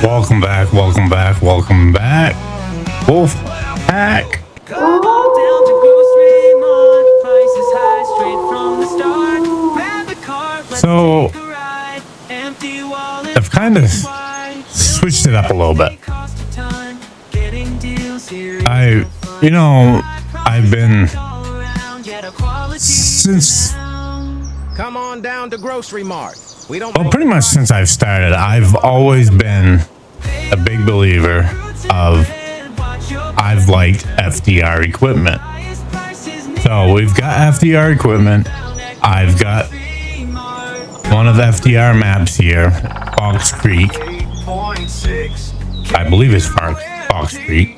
Welcome back, welcome back, welcome back. Wolf Pack. So I've kind of switched it up a little bit. I've been since Come on down to Grocery Mart. pretty much since I've started, I've always been a big believer of I've liked FDR equipment. So we've got FDR equipment. I've got one of the FDR maps here, Fox Creek. I believe it's Fox Creek.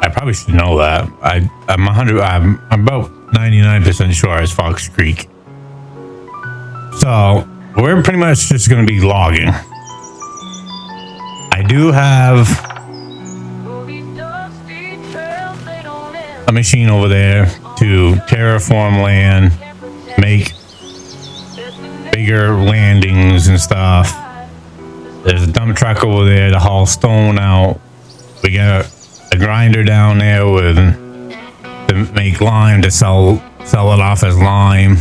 I probably should know that. I'm about 99% sure it's Fox Creek. So we're pretty much just going to be logging. I do have a machine over there to terraform land, make bigger landings and stuff. There's a dump truck over there to haul stone out. We got a grinder down there to make lime to sell it off as lime.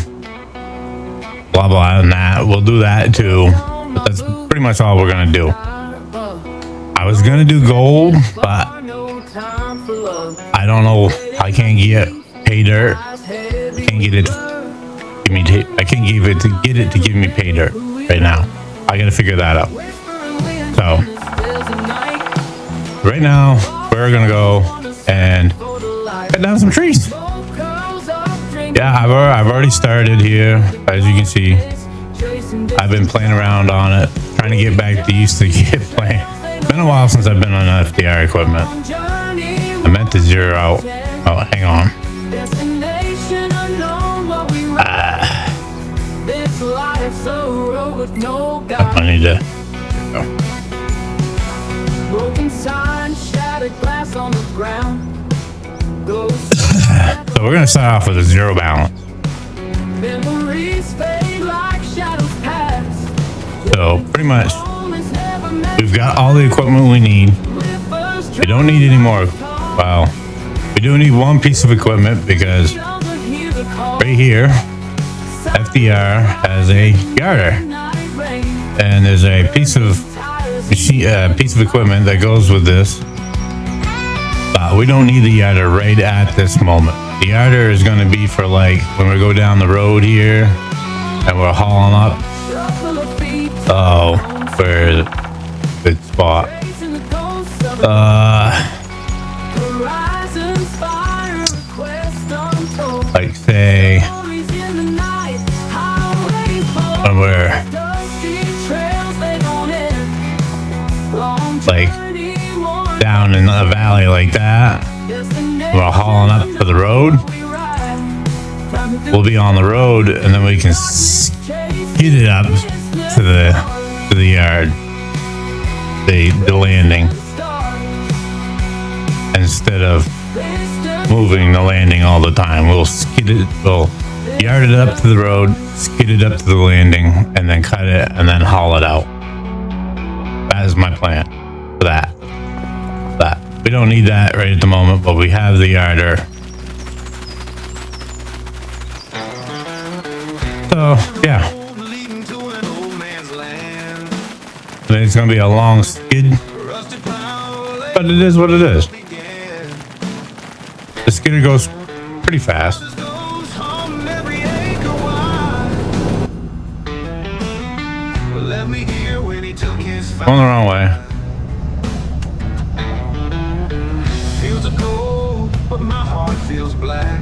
Blah blah and that. We'll do that too. But that's pretty much all we're gonna do. I was gonna do gold, but I don't know. I can't get pay dirt. I can't get it to give me pay dirt right now. I gotta figure that out. So right now we're gonna go and cut down some trees. Yeah, I've already started here, as you can see. I've been playing around on it, trying to get back to used to get playing. It's been a while since I've been on FDR equipment. I meant to zero out. Oh, hang on. I need to go. So we're gonna start off with a zero balance. So pretty much we've got all the equipment we need. We don't need any more. Well, we do need one piece of equipment because right here FDR has a yarder, and there's a piece of equipment that goes with this. But we don't need the yarder right at this moment. The yarder is going to be for like when we go down the road here and we're hauling up. Oh, where is it? Good spot. Like say when we're like down in a valley like that, we're hauling up to the road. We'll be on the road, and then we can skid it up to the yard, the landing, instead of moving the landing all the time. We'll yard it up to the road, skid it up to the landing, and then cut it and then haul it out. That is my plan for that. We don't need that right at the moment, but we have the yarder. So yeah, I mean, it's gonna be a long skid, but it is what it is. The skidder goes pretty fast. Going the wrong way. But my heart feels black.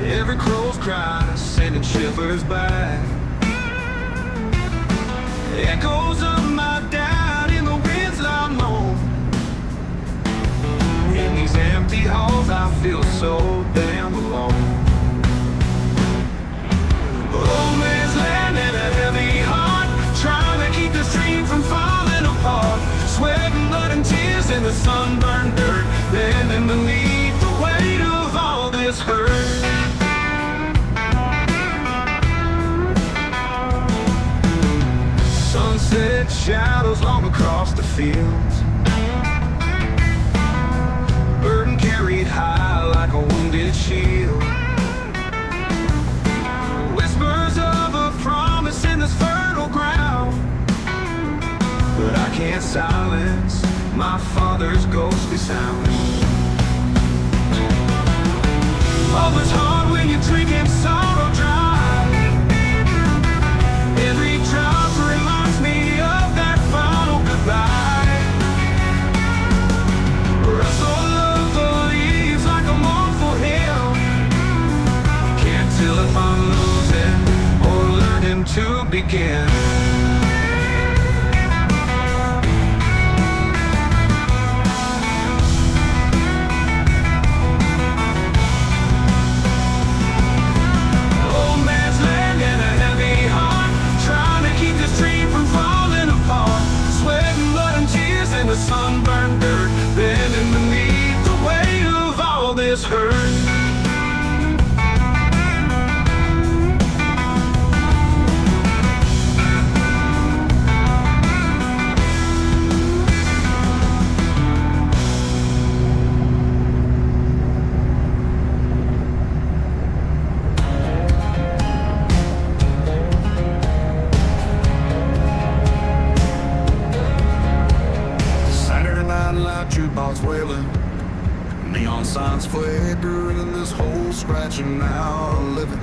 Every crow's cry sending shivers back. Echoes of my doubt in the winds I moan. In these empty halls I feel so damn alone. Old man's land and a heavy heart, trying to keep this dream from falling apart. Sweat and blood and tears in the sunburned dirt, bending beneath the weight of all this hurt. shadows long across the fields. Burden carried high like a wounded shield. Whispers of a promise in this fertile ground, but I can't silence my father's ghostly sound. Oh, it's hard when you're drinking sorrow dry. Every drop reminds me of that final goodbye. Rustle of the leaves like a mournful hymn. Can't tell if I'm losing or learning to begin. The sunburned dirt, bending beneath the weight of all this hurt. Jukebox wailing, neon signs flickering in this hole, scratching out a living.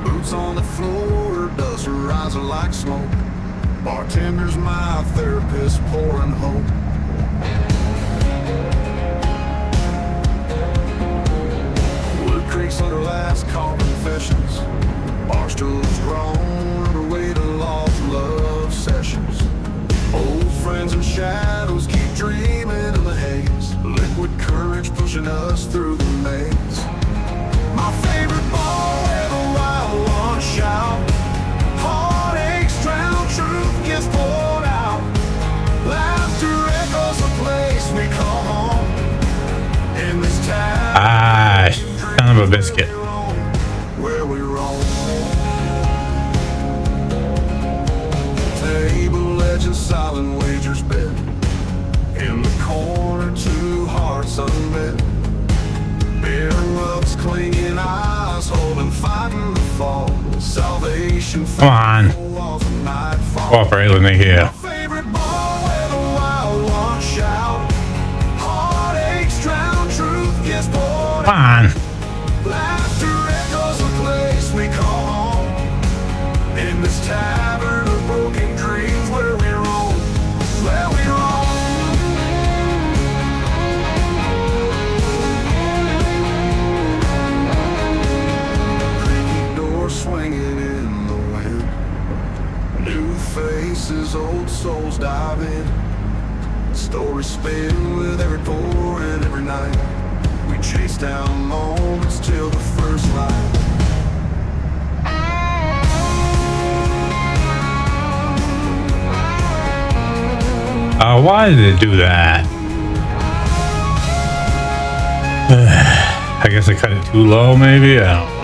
Boots on the floor, dust rising like smoke. Bartender's my therapist, pouring hope. Wood creaks under last call confessions. Bar stools grown under weight of lost love sessions. Old friends and shadows keep dreaming in the haze. Liquid courage pushing us through the maze. My favorite bar where the wild ones shout. Heartaches drown, truth gets poured out. Laughter echoes the place we call home. In this town, son of a biscuit. where we roam. Table legends, silent wagers bed. In the corner, two hearts unmet. Bare rugs, clinging eyes, holding, fighting the fall. Salvation. Come on. Cooperate with me here. Favorite bar where the wild ones shout. Heartaches drown, truth gets poured. Come on. Laughter echoes the place we call home. In this tavern of broken dreams where we roam. Where we roam. Swinging in the wind. New faces, old souls dive in. Stories spin with every pour and every night. We chase down moments till the first light. Why did it do that? I guess I cut it too low, maybe? I don't know.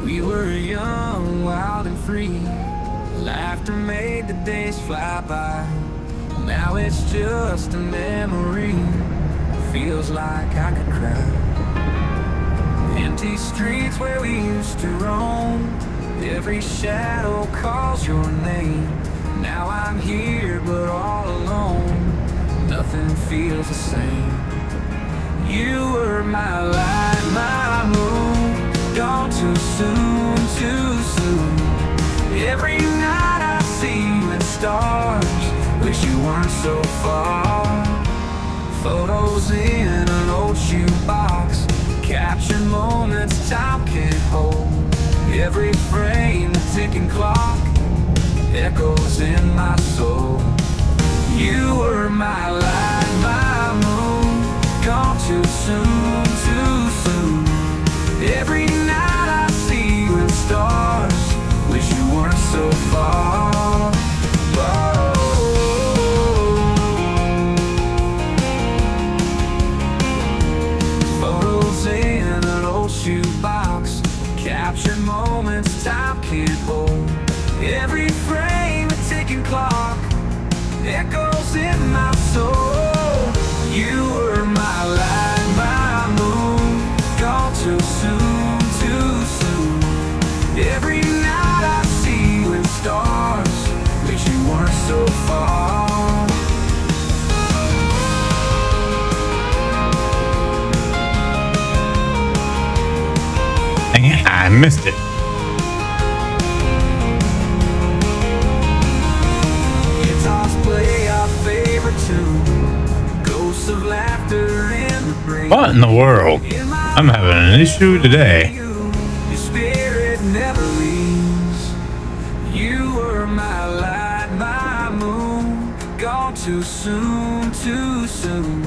We were young, wild and free. Laughter made the days fly by. Now it's just a memory. Feels like I could cry. Empty streets where we used to roam. Every shadow calls your name. Now I'm here but all alone. Nothing feels the same. You were my light, my moon. Gone too soon, too soon. Every night I see you in stars. Wish you weren't so far. Photos in an old shoebox, capture moments time can't hold. Every frame, the ticking clock, echoes in my soul. You were my light, my moon, gone too soon, too soon. Every night I see you in stars, wish you weren't so far. Whoa. Photos in an old shoebox, captured moments time can't hold. Every frame, a ticking clock, echoes in my soul. You were my light, my moon, gone too soon, too soon. Every night I see you in stars, wish you weren't so far. Dang it, I missed it. Of laughter in the brain. What in the world? I'm having an issue today. Your spirit never leaves. You were my light, my moon, gone too soon, too soon.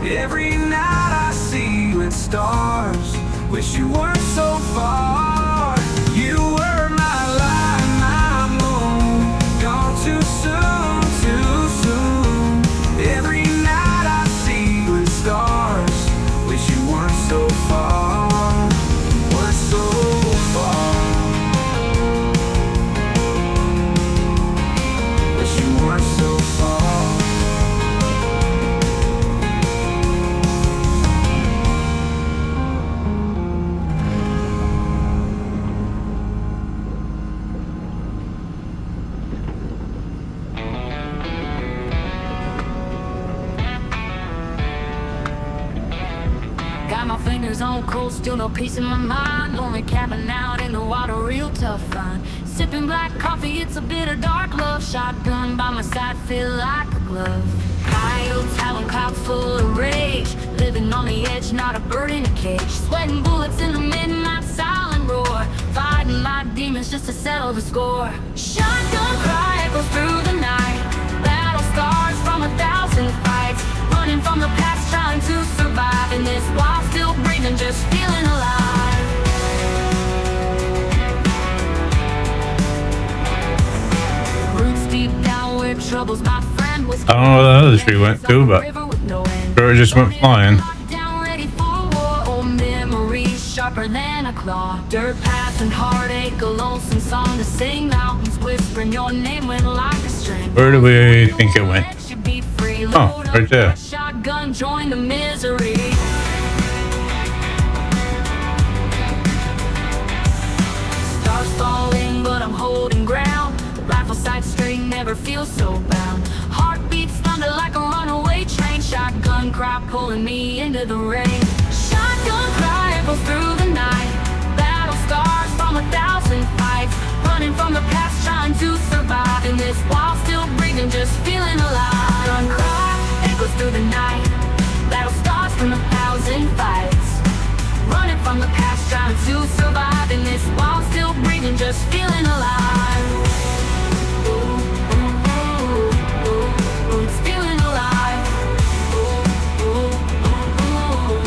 Every night I see you in stars, wish you weren't so far. You were my light, my moon, gone too soon, too soon. Every night I see you in stars, wish you weren't so far, weren't so far. Wish you weren't so far. Got my fingers on cold, still no peace in my mind. Only camping out in the water, real tough find. Sipping black coffee, it's a bitter dark love. Shotgun by my side, feel like a glove. Coyotes howling, clouds full of rage. Living on the edge, not a bird in a cage. Sweating bullets in the midnight silent roar. Fighting my demons just to settle the score. Shotgun cry echoes through the night. Battle scars from 1,000 fights. Running from the past, trying to survive in this while still breathing, just feeling alive. Roots deep down where trouble's my friend. Was I don't know where the other tree went to, but sure it just went flying. down, ready for war. Old memories sharper than a claw. Dirt paths and heartache, a lonesome song to sing. Mountains whispering your name went like a string. Where do we think it went? Let you be free. Oh, Load up right there. that shotgun, join the misery. Stars falling, but I'm holding ground. Rifle sight straight, never feel so bound. Heartbeats thunder like a runaway train. Shotgun cry pulling me into the rain. Shotgun cry echoes through the night. Battle scars from 1,000 fights. Running from the past, trying to survive in this while still breathing, just feeling alive. Gun cry echoes through the night. Battle scars from 1,000 fights. Running from the past, trying to survive in this while still breathing, just feeling alive. Ooh, ooh, ooh, ooh, ooh, it's feeling alive. Ooh, ooh, ooh, ooh.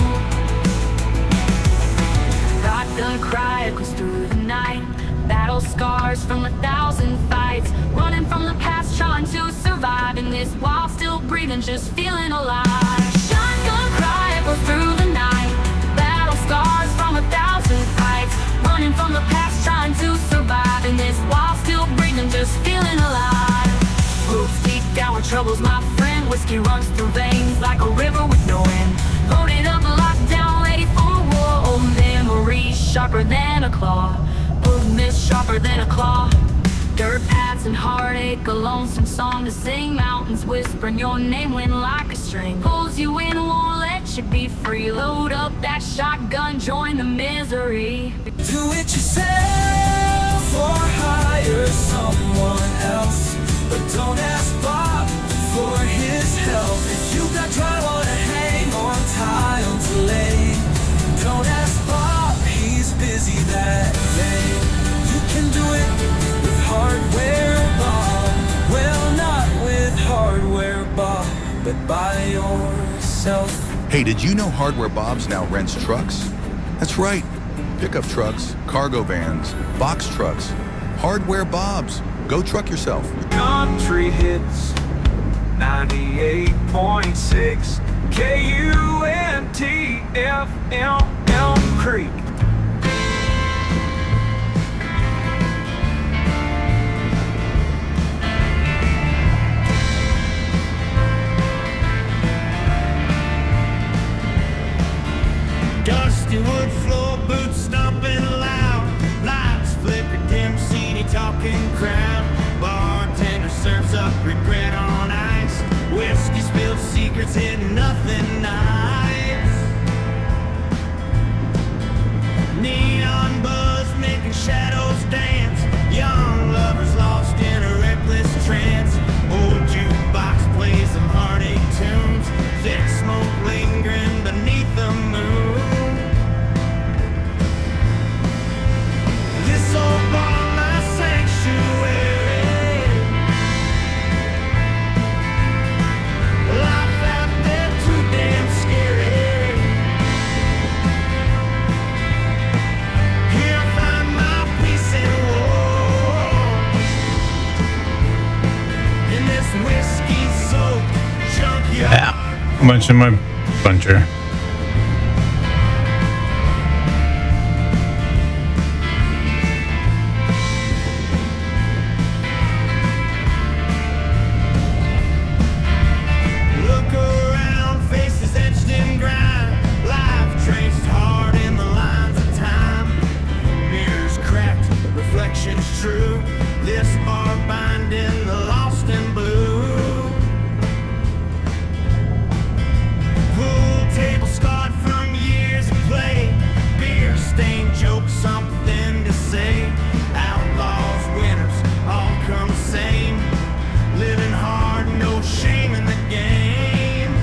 Shotgun cry echoes through the night. Battle scars from 1,000 fights. Running from the past, trying to survive in this while still breathing, just feeling alive. Shotgun cry echoes through the night. Battle scars from 1,000 fights. Running from the past, trying to survive in this while still breathing, just feeling alive. Roots deep down where trouble's my friend. Whiskey runs through veins like a river with no end. Loaded up, locked down, ready for war. Old memories sharper than a claw. Old mist sharper than a claw. Dirt paths and heartache, a lonesome song to sing. Mountains whispering your name when like a string pulls you in, won't let you be free. Load up that shotgun, join the misery. Do it yourself or hire someone else. but don't ask Bob for his help. If you've got drywall to hang or tile to lay, don't ask Bob, he's busy that day. You can do it with Hardware Bob. Well, not with Hardware Bob, but by yourself. Hey, did you know Hardware Bob's now rents trucks? That's right. Pickup trucks, cargo vans, box trucks. Hardware Bob's. Go truck yourself. Country hits 98.6 KUNT FM Elm Creek. Dusty wood floor, boots stomping loud, lights flicker, dim, seedy talking crowd. Bartender serves up regret on ice, whiskey spilled secrets hidden, nothing nice. Neon buzz making shadows dance, young lovers lost in a reckless trance. Old jukebox plays some heartache tunes, thick smoke lingering beneath the moon. This old bar, my sanctuary. Life out there too damn scary. Here I find my peace and war. In this whiskey-soaked junkyard. Yeah, a bunch of my buncher. Look around, faces etched in grime. Life traced hard in the lines of time. Mirrors cracked, reflections true. This bar binding the lost and blue. Pool table scarred from years of play. Beer stained jokes, something to say. Outlaws, winners, all come the same. Living hard, no shame in the game.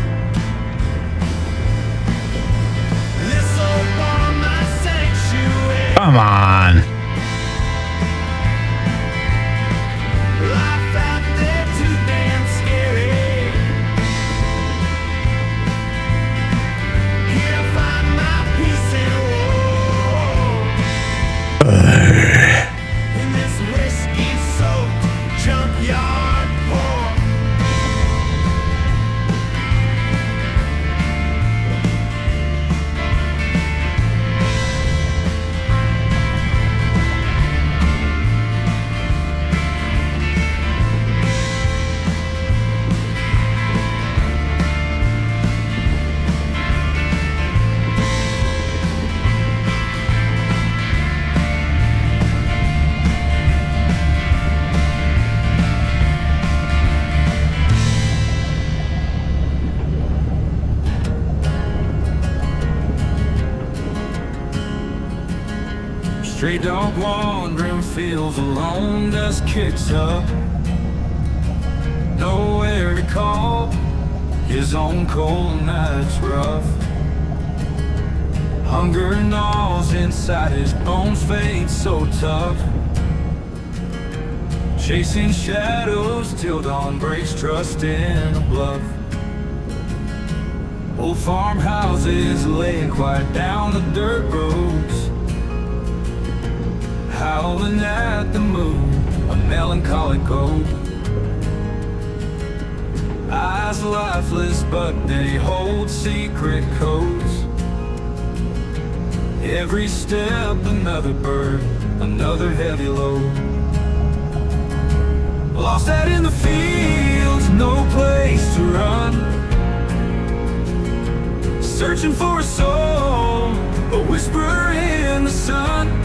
This old bar, my sanctuary. Come on. Life out there too damn scary. Here I find my peace and war. In this whiskey-soaked junkyard pour. Stray dog wandering fields alone, dust kicks up. Nowhere to call, his own cold night's rough. Hunger gnaws inside his bones, fade so tough. Chasing shadows till dawn breaks, trust in a bluff. Old farmhouses laying quiet down the dirt roads, howling at the moon, a melancholy cold. Eyes lifeless, but they hold secret codes. Every step another burden, another heavy load. Lost out in the fields, no place to run. Searching for a soul, a whisper in the sun.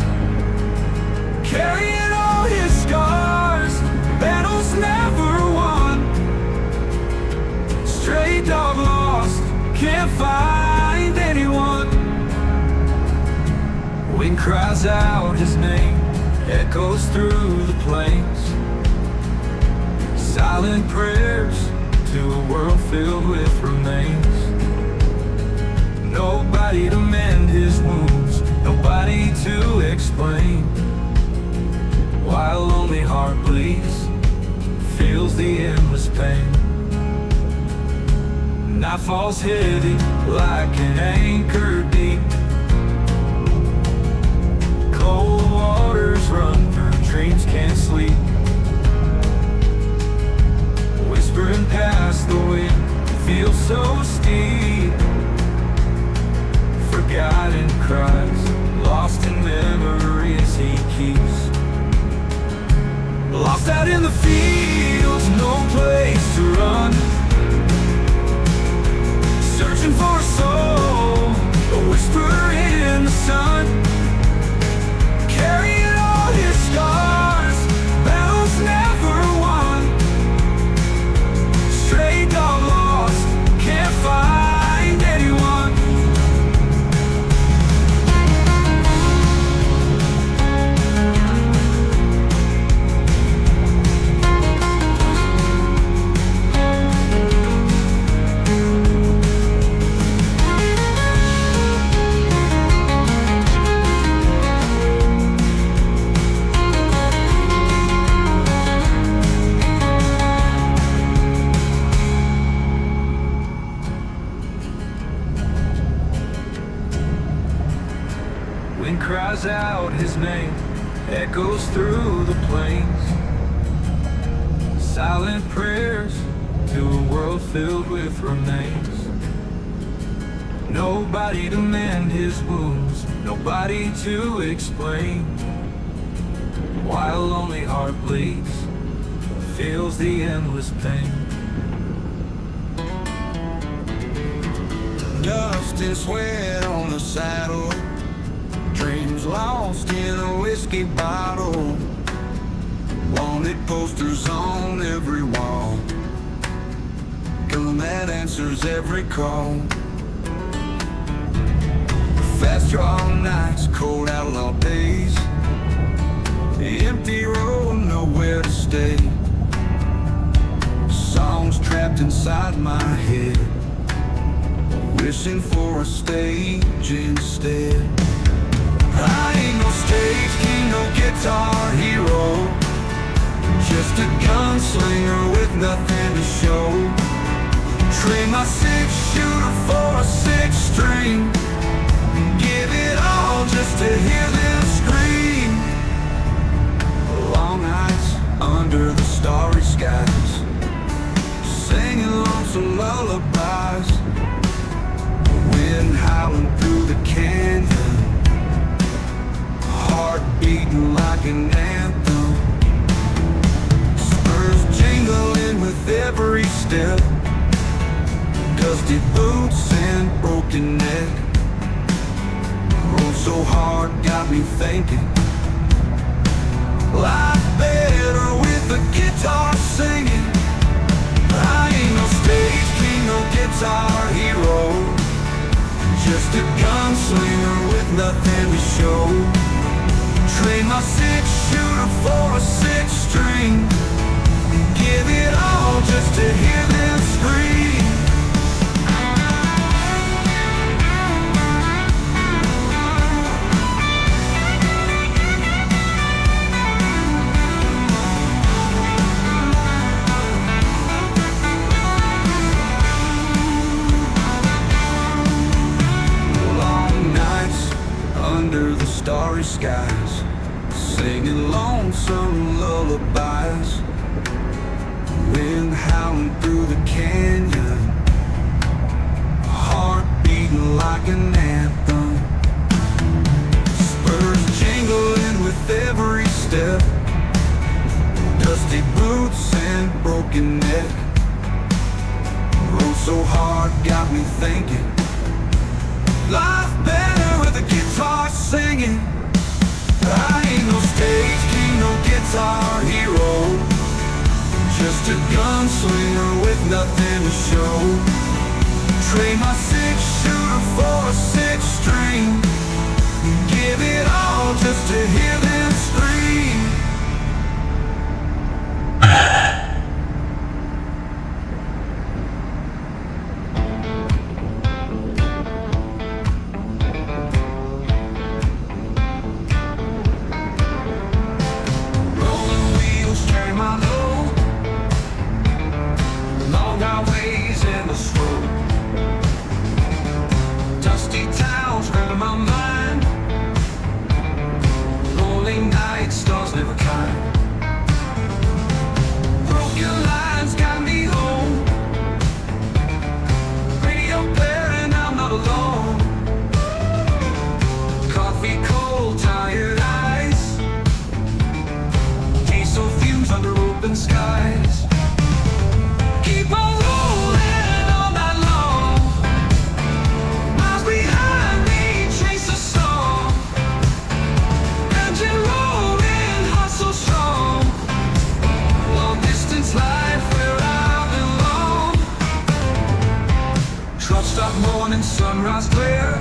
Carrying all his scars, battles never won. Stray dog lost, can't find anyone. Wind cries out his name, echoes through the plains. Silent prayers to a world filled with remains. Nobody to mend his wounds, nobody to explain why a lonely heart bleeds, feels the endless pain. Night falls heavy like an anchor deep. Cold waters run through dreams can't sleep. Whispering past the wind feels so steep. Forgotten cries, lost in memories he keeps. Lost out in the fields, no place to run. Searching for a soul, a whisper in the sun. Carrying all his scars, battles never won. Stray dog lost, can't find anyone. Wind cries out his name, echoes through the plains. Silent prayers to a world filled with remains. Nobody to mend his wounds, nobody to explain why a lonely heart bleeds, feels the endless pain. Dust and sweat on the saddle, dreams lost in a whiskey bottle. Wanted posters on every wall, gun that answers every call. Fast draw nights, cold outlaw days, the empty road, nowhere to stay. Songs trapped inside my head, wishing for a stage instead. I ain't no stage king, no guitar hero, just a gunslinger with nothing to show. Trade my 6-shooter for a 6-string, give it all just to hear them scream. Long nights under the starry skies, singing lonesome lullabies. Wind howling through the canyon, heart beating like an anthem. Spurs jingling with every step, dusty boots and broken neck. Rolled so hard, got me thinking, life better with a guitar singing. I ain't no stage king, no guitar hero, just a gunslinger with nothing to show. Trade my 6-shooter for a 6-string, give it all just to hear them scream. Long nights under the starry skies, singing lonesome lullabies. Wind howling through the canyon, heart beating like an anthem. Spurs jingling with every step, dusty boots and broken neck. Rode so hard, got me thinking, life better with a guitar singing. I ain't no stage king, no guitar hero, just a gunslinger with nothing to show. Trade my 6-shooter for a 6-string, give it all just to hear them scream. live a kind. Broken lines got me home. Radio blaring, I'm not alone. Coffee cold, tired eyes. Diesel fumes under open skies. Keep on rolling all night long. Miles behind me, chase the song. Engine roaring, heart so strong. Long distance life where I belong. Truck stop morning, sunrise glare.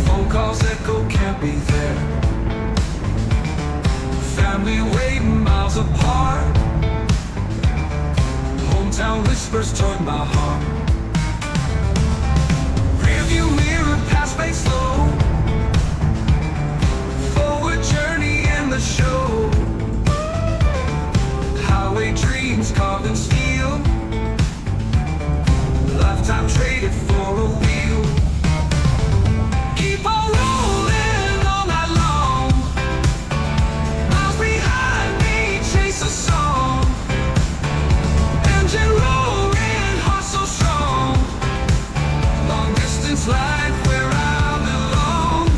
Phone calls echo, can't be there. Family waiting miles apart. Hometown whispers toward my heart. Rearview mirror, past fade slow. Forward journey in the show. Highway dreams carved in steel. Lifetime traded for a wheel. Keep on rolling all night long. Miles behind me, chase a song. Engine roaring, heart so strong. Long distance life where I belong.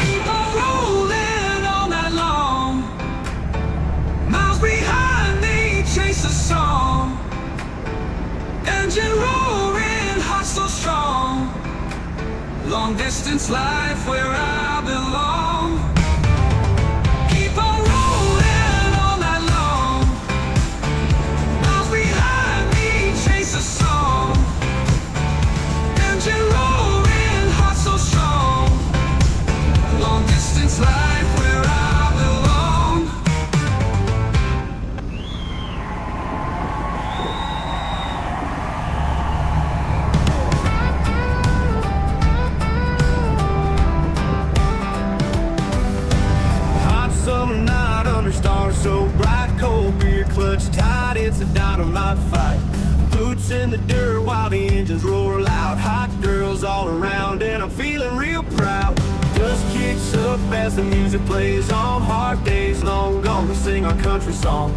Keep on rolling all night long. Miles behind me, chase a song. Engine roaring, heart so strong. Long distance life where I belong. Keep on rolling all night long. Miles behind me, chase a song. Engine roaring, heart so strong. Long distance life where I belong. Hot summer night under stars so bright, cold beer clutch tight, it's a dynamite fight. Boots in the dirt while the engines roar loud. Hot girls all around and I'm feeling real proud. Dust kicks up as the music plays on. Hard days long gone to sing our country song.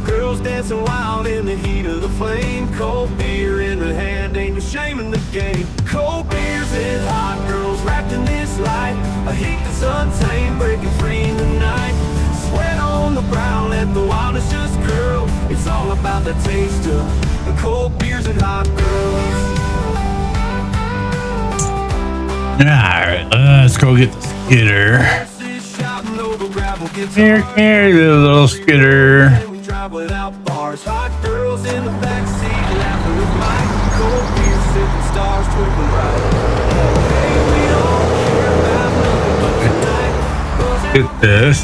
Girls dancing wild in the heat of the flame. Cold beer in the hand, ain't no shame in the game. Cold beers and hot girls wrapped in this light. A heat that's untamed, breaking free in the night. Sweat on the brow, let the wildness just curl. It's all about the taste of the cold beers and hot girls. Alright, let's go get the skidder. Shouting over gravel, Here, the little skidder. we drive without bars. Hot girls in the backseat laughing with Mike. Cold beer sipping, stars twinkling bright. Hey, we don't care about nothing but tonight. Get this.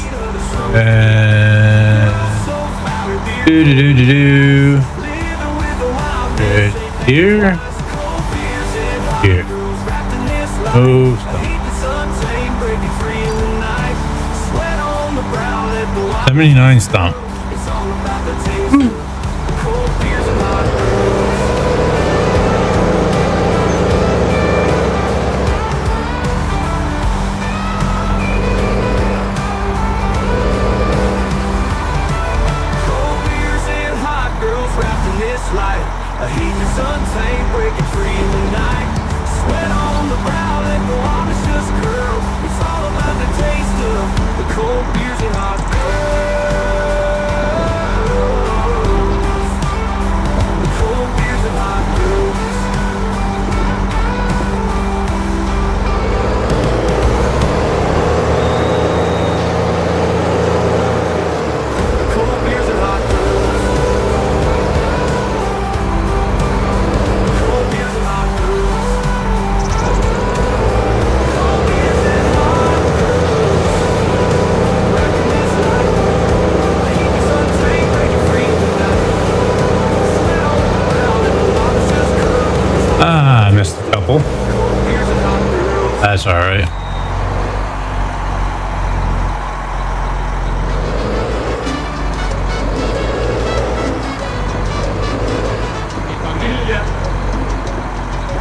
So fire beer, Do. living with the wild Right days. here. Cold beers and hot Here. girls wrapped in this light. Oh, A heat that's untamed, breaking free in the night. Sweat on the brow, let the wild 79 stomp. It's all about the taste of cold beers and hot girls. Cold beers and hot girls wrapped in this light. A heat that's untamed, breaking free in the night. Sweat on the brow, let the water just curl. It's all about the taste of the cold beers and hot girls. The cold beers and hot girls. Cold beers and hot girls. Cold beers and hot girls. Cold beers and hot girls. Wrapped in this light. The heat is untamed, breaking free in the night. Sweat on the brow, and the water's just curl. I missed a couple. Cold beers and hot girls. That's all right. Mi familia,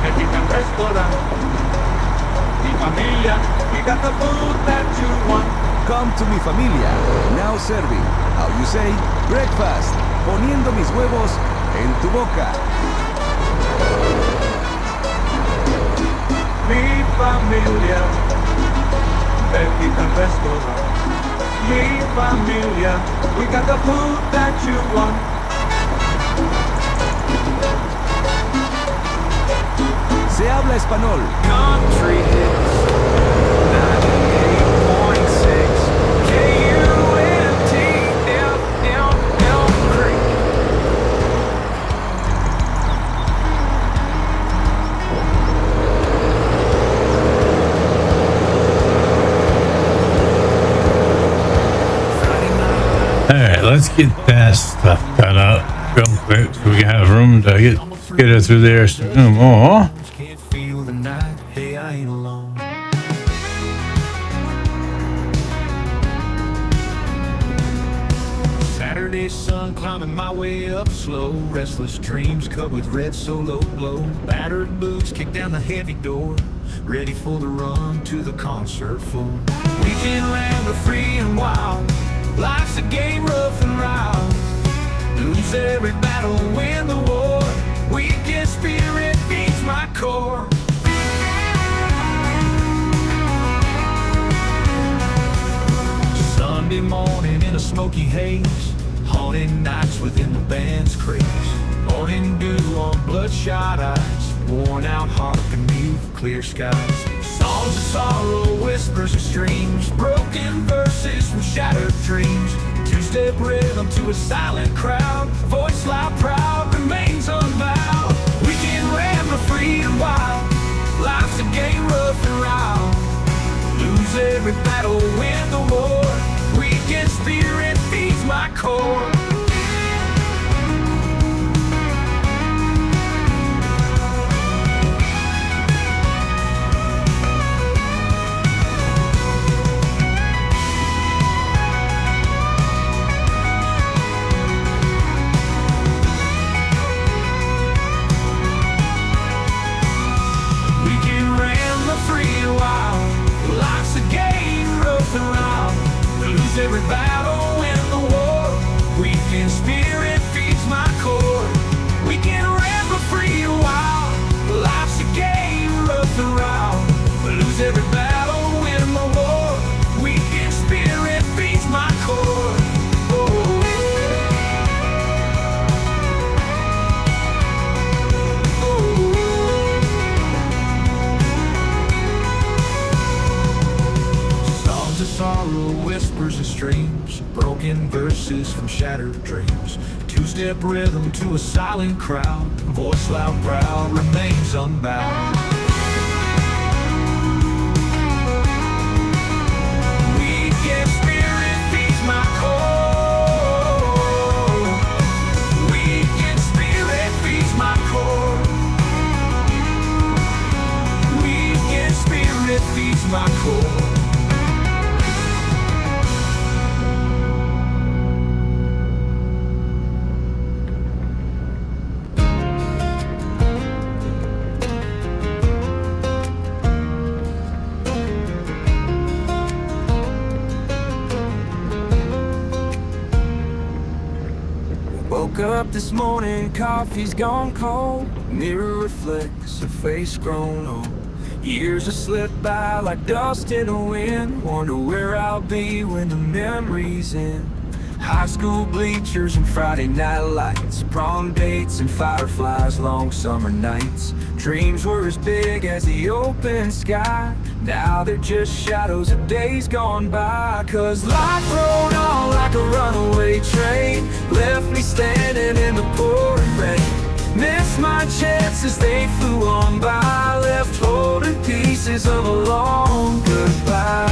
Mexican restaurant. Mi familia, we got the food that you want. Come to mi familia, now serving, how you say, breakfast, poniendo mis huevos en tu boca. Mi familia, Mexican restaurant. Mi familia, we got the food that you want. Se habla español. Country hits 98.6 KUNTFM Creek. All right, let's get that stuff cut up real quick so we can have room to get it through there some more. Can't feel the night, hey, I ain't alone. Saturday sun climbing my way up slow. Restless dreams cut with red solo glow. Battered boots kick down the heavy door. Ready for the run to the concert floor. Weekend land are free and wild. Life's a game rough and round. Lose every battle, win the war. Weekend spirit feeds my core. Sunday morning in a smoky haze. Haunting nights within the band's craze. Morning dew on bloodshot eyes. Worn out heart beneath clear skies. Songs of sorrow, whispers of streams. Broken verses from shattered dreams. Two-step rhythm to a silent crowd. Voice loud, proud, remains unbowed. We can ram the free and wild. Life's a game rough and round. Lose every battle, win the war. Weekend spirit feeds my core. Every battle in the war. Weekend spirit feeds my core. We can ramble free a while. Life's a game rough and round. Lose every battle, win the war. Weekend spirit feeds my core. Songs of sorrow, whispers of streams, broken verses from shattered dreams. Two-step rhythm to a silent crowd. Voice loud, proud, remains unbound. Weekend spirit feeds my core. Weekend spirit feeds my core. Weekend spirit feeds my core. Woke up this morning, coffee's gone cold. Mirror reflects a face grown old. Years have slipped by like dust in the wind. Wonder where I'll be when the memories end. High school bleachers and Friday night lights. Prom dates and fireflies, long summer nights. Dreams were as big as the open sky. Now they're just shadows of days gone by. Cause life rode on like a runaway train. Left me standing in the pouring rain. Missed my chances, they flew on by. Left holding pieces of a long goodbye.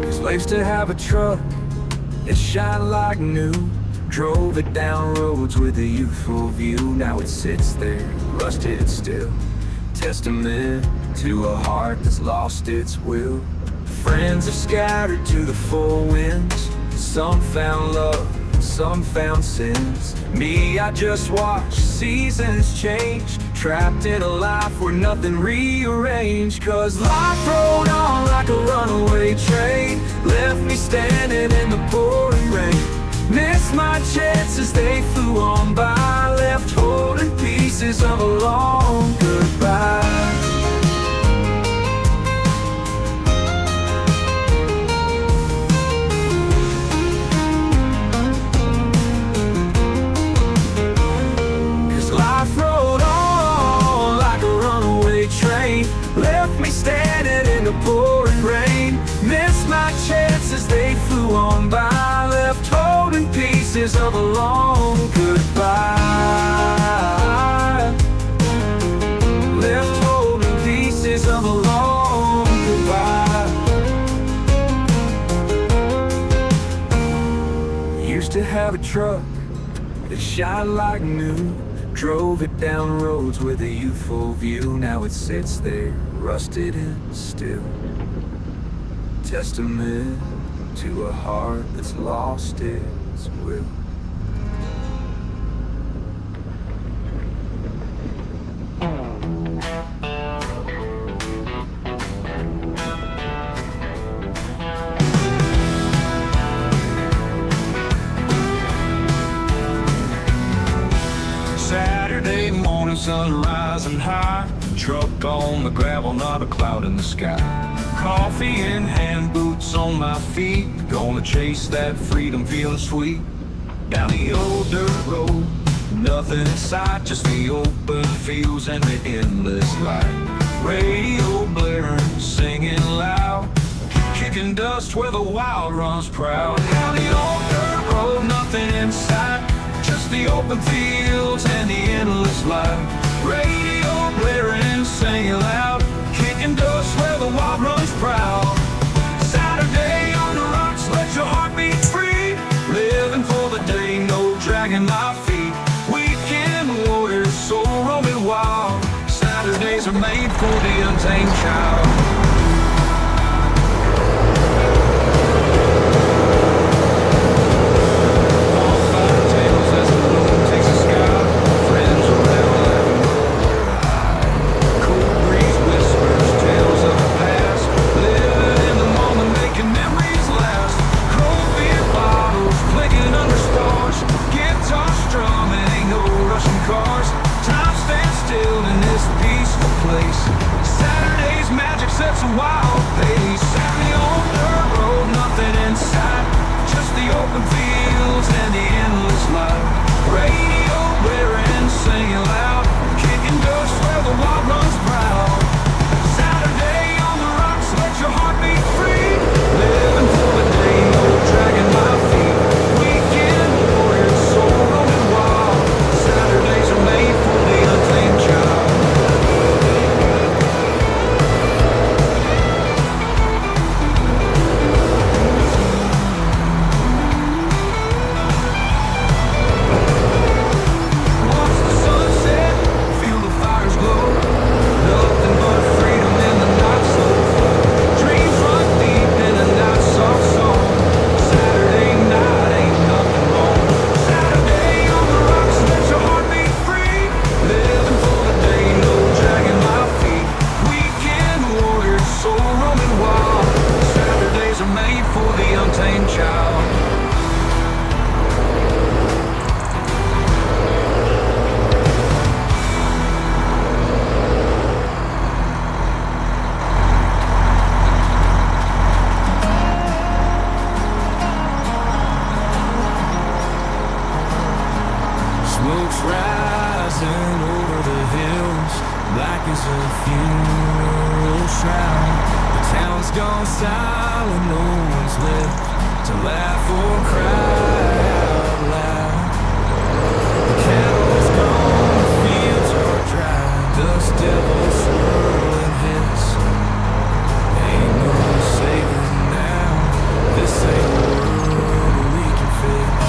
Cause I used to have a truck that shined like new. Drove it down roads with a youthful view. Now it sits there, rusted still, testament to a heart that's lost its will. Friends are scattered to the four winds. Some found love, some found sins. Me, I just watch seasons change, trapped in a life where nothing rearranged. Cause life rolled on like a runaway train, left me standing in the pouring rain. Missed my chances, they flew on by, left holding pieces of a long goodbye. Cause life rolled on like a runaway train, left me standing in the pouring rain. Missed my chances, they flew on by, left holding pieces of a long goodbye. Left holding pieces of a long goodbye. Used to have a truck that shined like new, drove it down roads with a youthful view. Now it sits there, rusted and still, testament to a heart that's lost its will. Saturday morning, sun rising high, truck on the gravel, not a cloud in the sky. Coffee in hand, boots on my feet, gonna chase that freedom, feeling sweet. Down the old dirt road, nothing in sight, just the open fields and the endless light. Radio blaring, singing loud, kicking dust where the wild runs proud. Down the old dirt road, nothing in sight, just the open fields and the endless light. Radio blaring, singing loud, kicking dust where the wild runs proud. Saturday on the rocks, let your heart beat free, living for the day, no dragging my feet. Weekend warriors, soul roaming wild, Saturdays are made for the untamed child. Saturday's magic sets a wild pace. Saturday on dirt road, nothing in sight, just the open fields and the endless light. Radio blaring, singing loud, kicking dust where the wild runs proud. Saturday on the rocks, let your heart beat free, living for the day, no dragging my feet. Weekend warriors, soul roaming wild, Saturdays are made for the untamed child. Smoke's rising over the hills, black as a funeral shroud. The town's gone silent, no one's left to laugh or cry out loud. The cattle's gone, the fields are dry, dust devils swirl and hiss. Ain't no saving now, this ain't the world we can fix.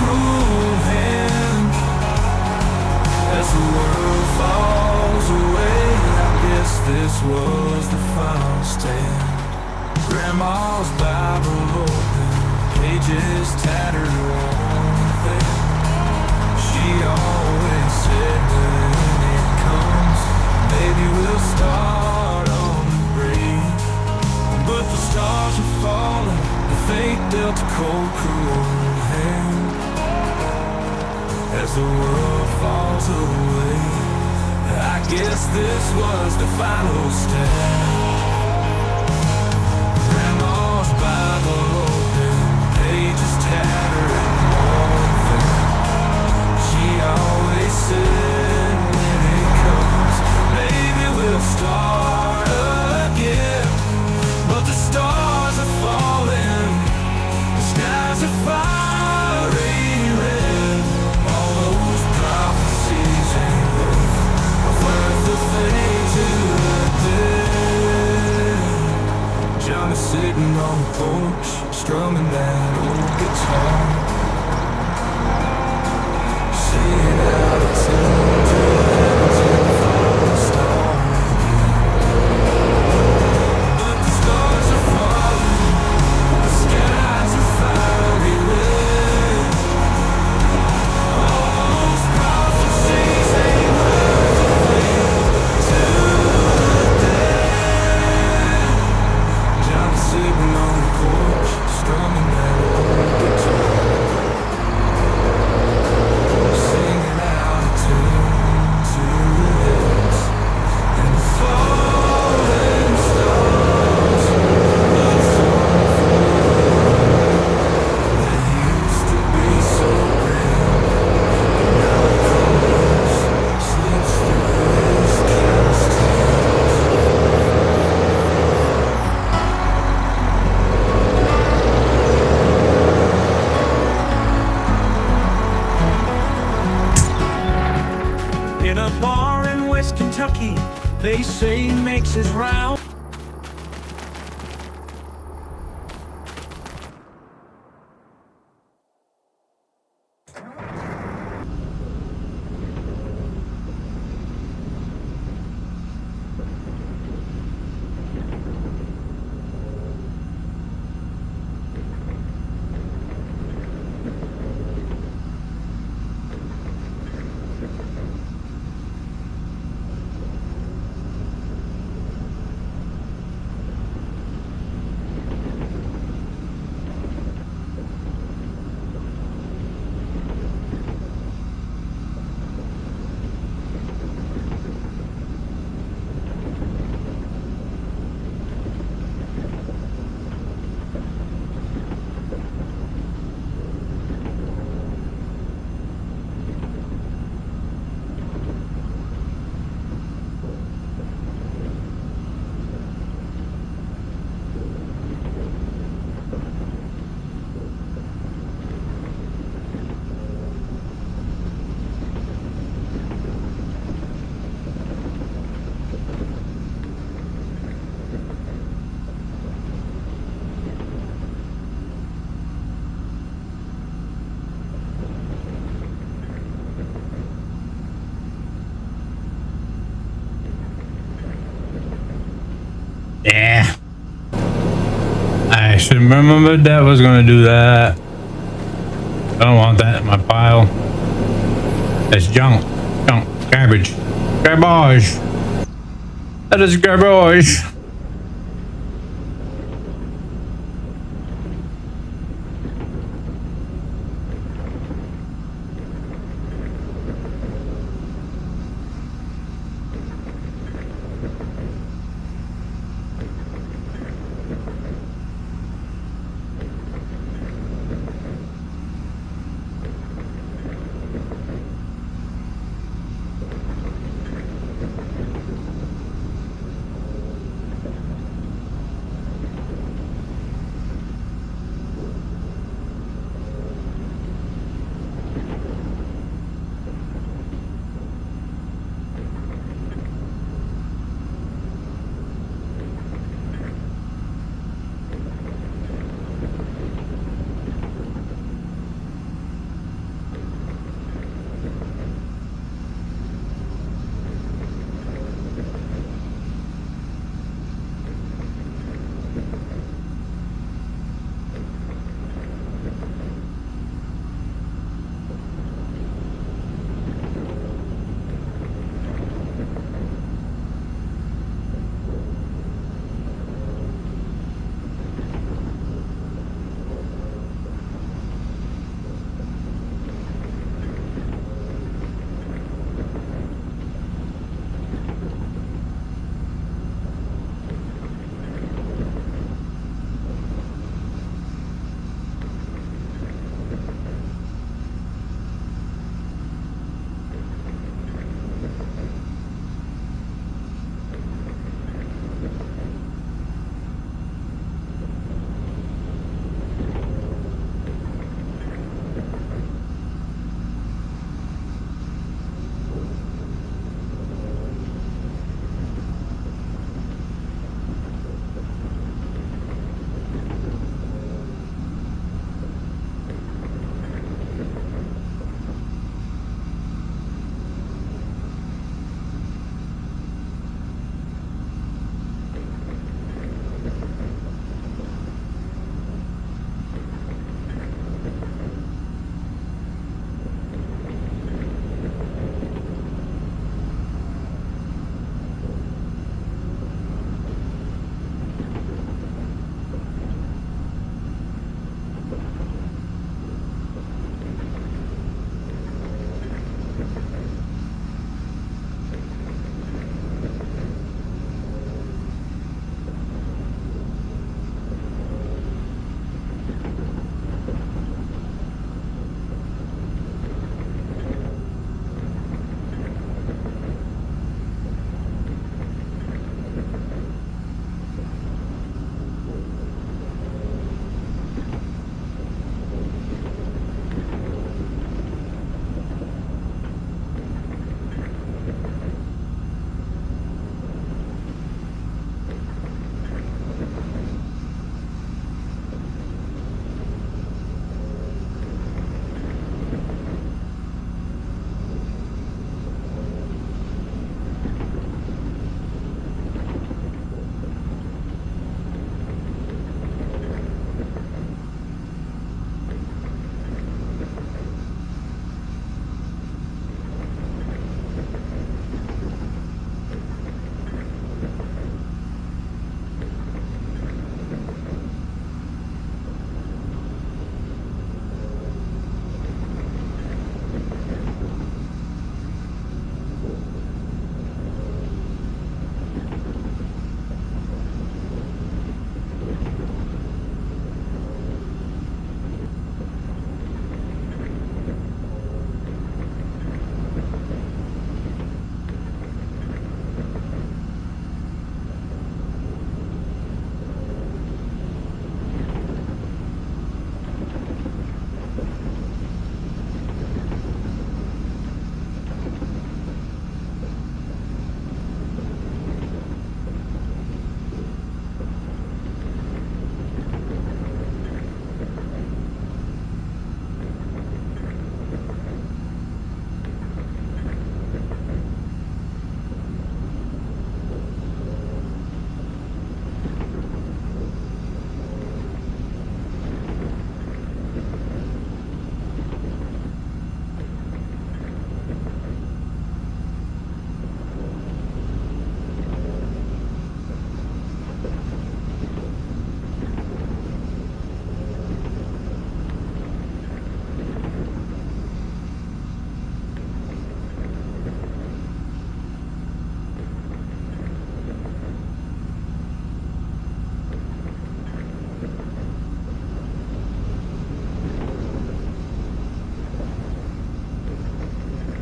cruel hand. As the world falls away, I guess this was the final stand. Grandma's Bible open, pages tattered worn thin. She always said when it comes, maybe we'll start on the break. But the stars are falling, the fate dealt a cold, cruel hand. As the world falls away, I guess this was the final stand. Grandma's Bible open, pages tattered and worn thin. She always said when it comes, maybe we'll start again. But the stars are falling, the skies are fiery red. All those prophecies ain't worth the fate to the dead. John is sitting on the porch, strumming that old guitar, singing out a tune to the heavens and the falling star. But the stars are falling, the skies are fiery red. All those prophecies ain't worth the fate to the dead. John is sitting on the porch, strumming that old guitar, singing out a tune to the heavens and the falling stars. Love song for that used to be so grand, now it comes, slips through his calloused hands. In a bar in West Kentucky, they say he makes his round. Yeah. I should remember that was gonna do that. I don't want that in my pile. That's junk. Junk. Garbage. Garbage. That is garbage.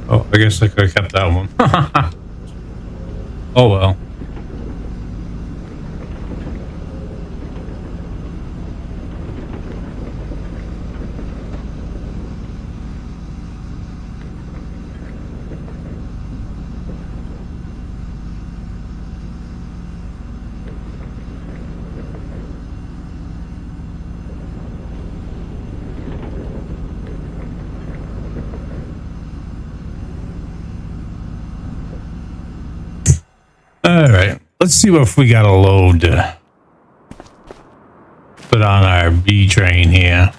Oh, I guess I could have kept that one. Oh well. All right, let's see if we got a load to put on our B train here.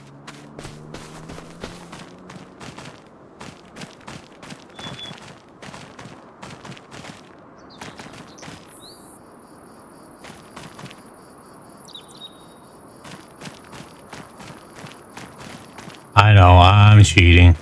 I know, I'm cheating.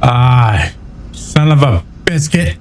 Ah, son of a biscuit.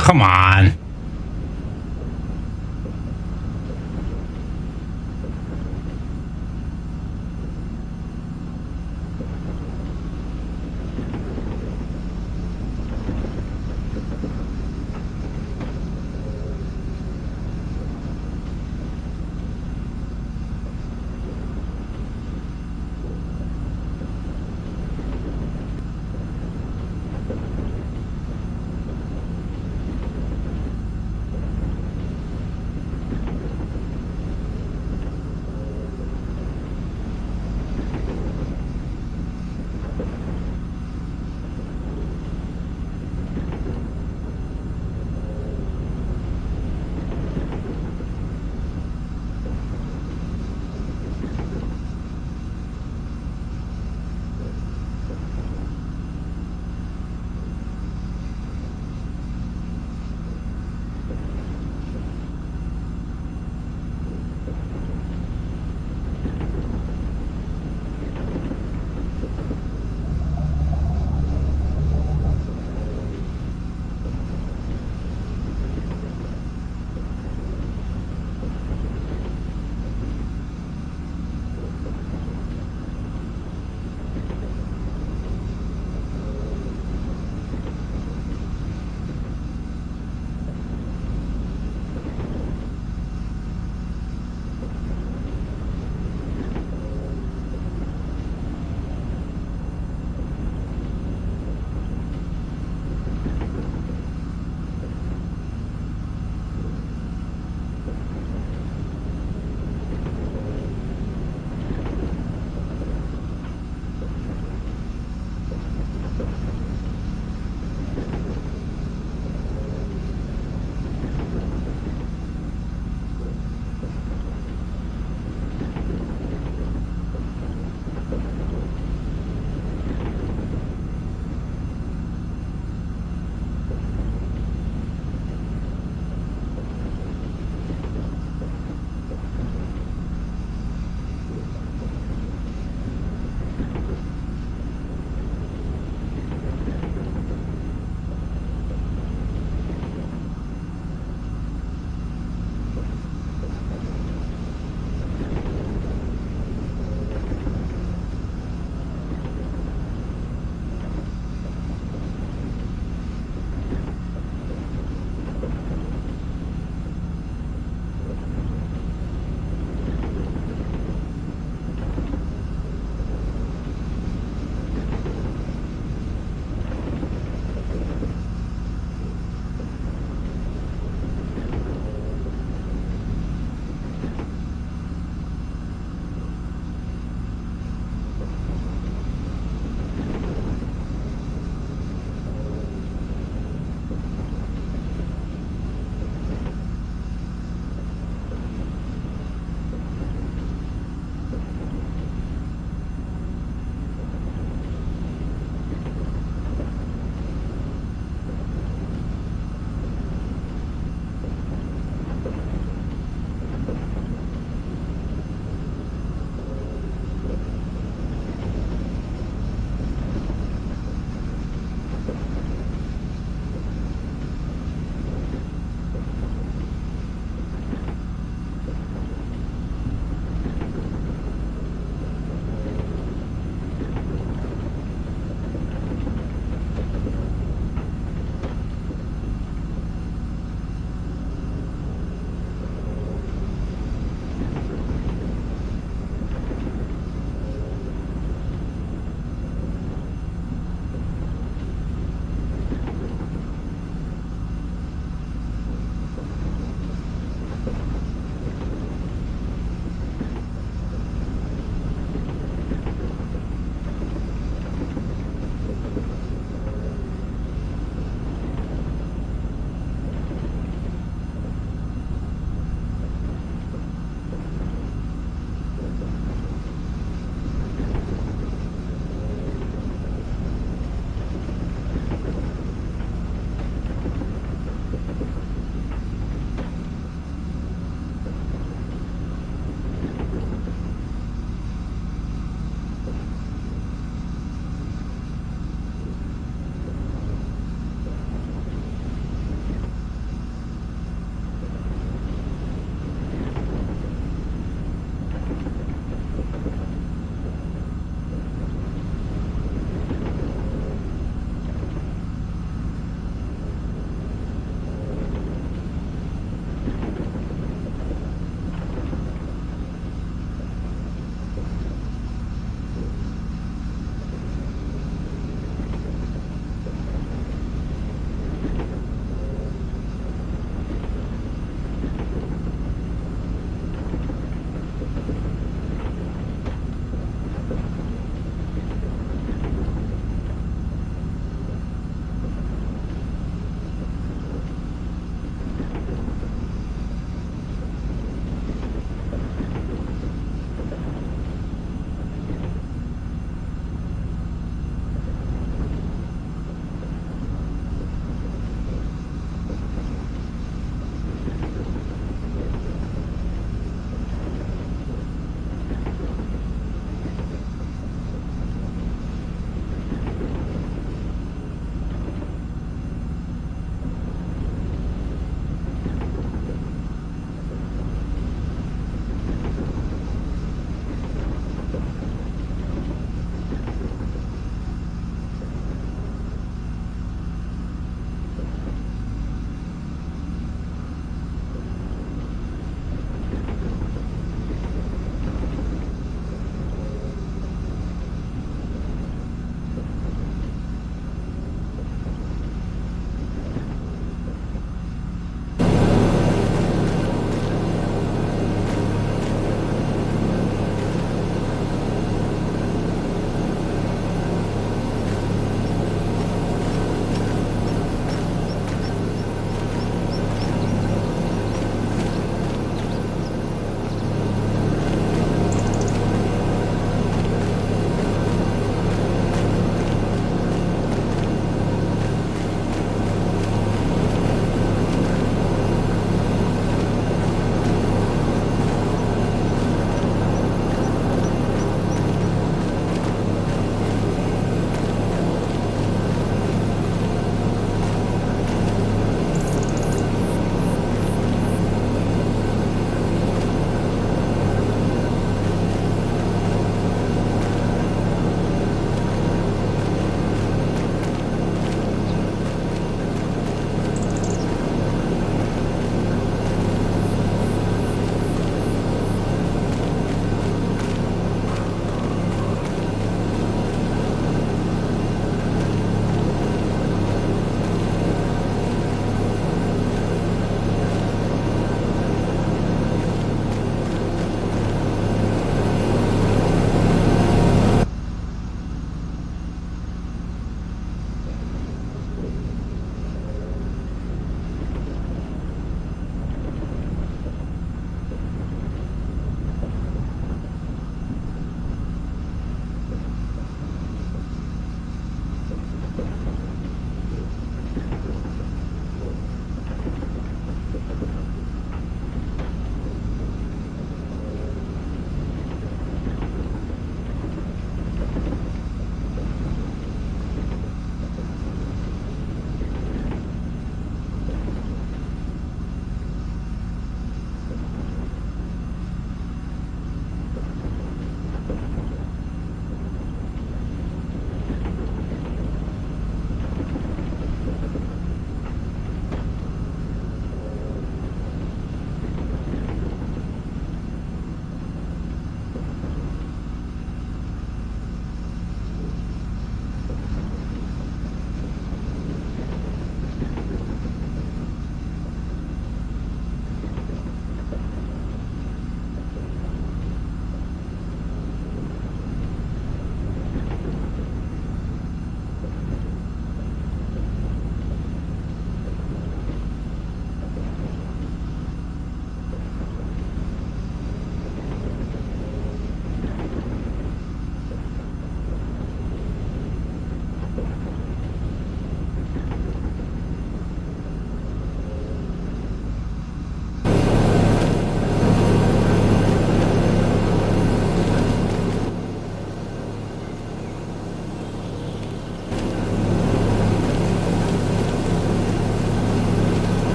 come on.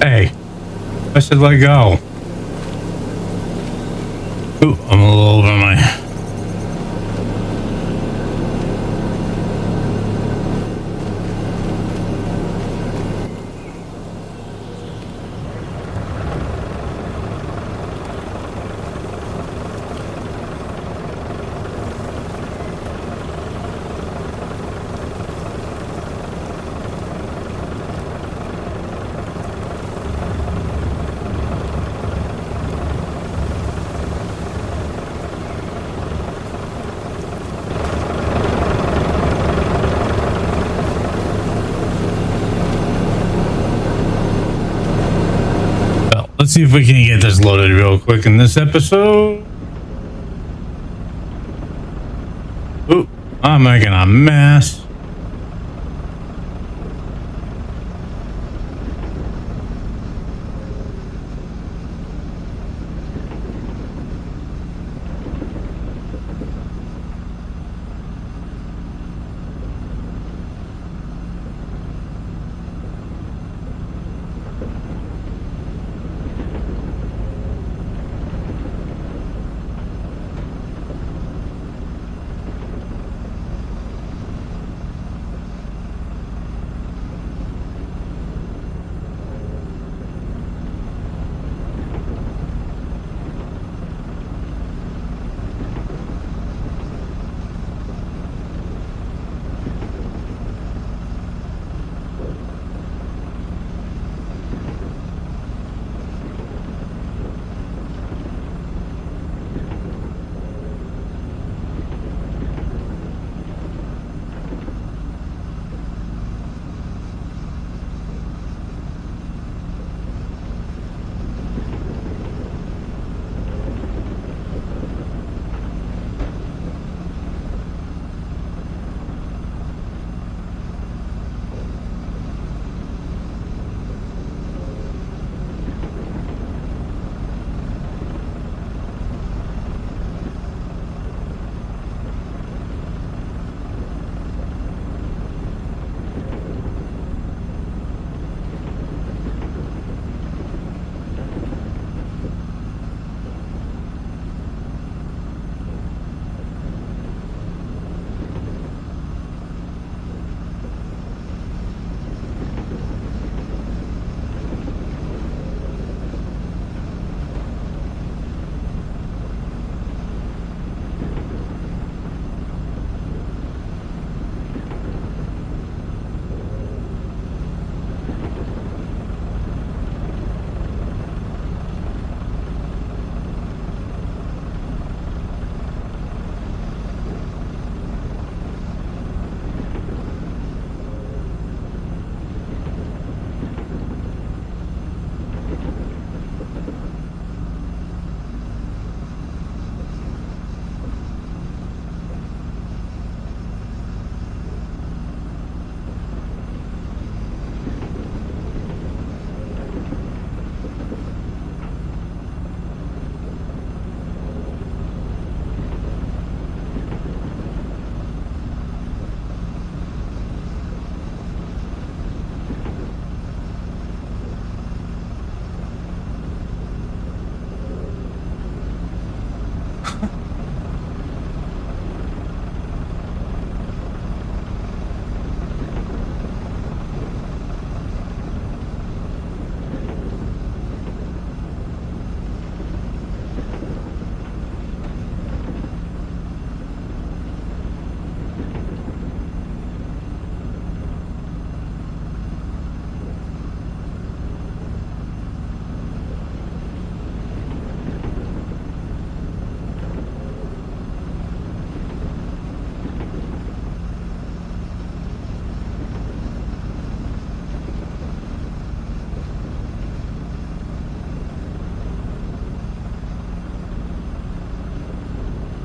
Hey, I said let go. Ooh, I'm a little over my... Let's see if we can get this loaded real quick in this episode. Ooh, I'm making a mess.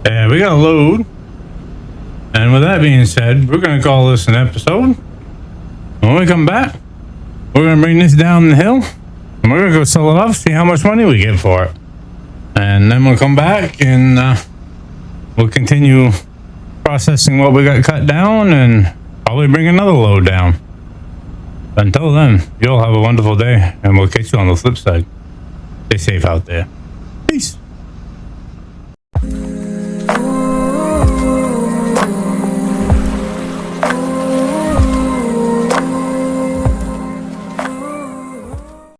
And we got a load. And with that being said, we're going to call this an episode. When we come back, we're going to bring this down the hill. And we're going to go sell it off, see how much money we get for it. And then we'll come back and we'll continue processing what we got cut down and probably bring another load down. Until then, you all have a wonderful day, and we'll catch you on the flip side. Stay safe out there. Peace.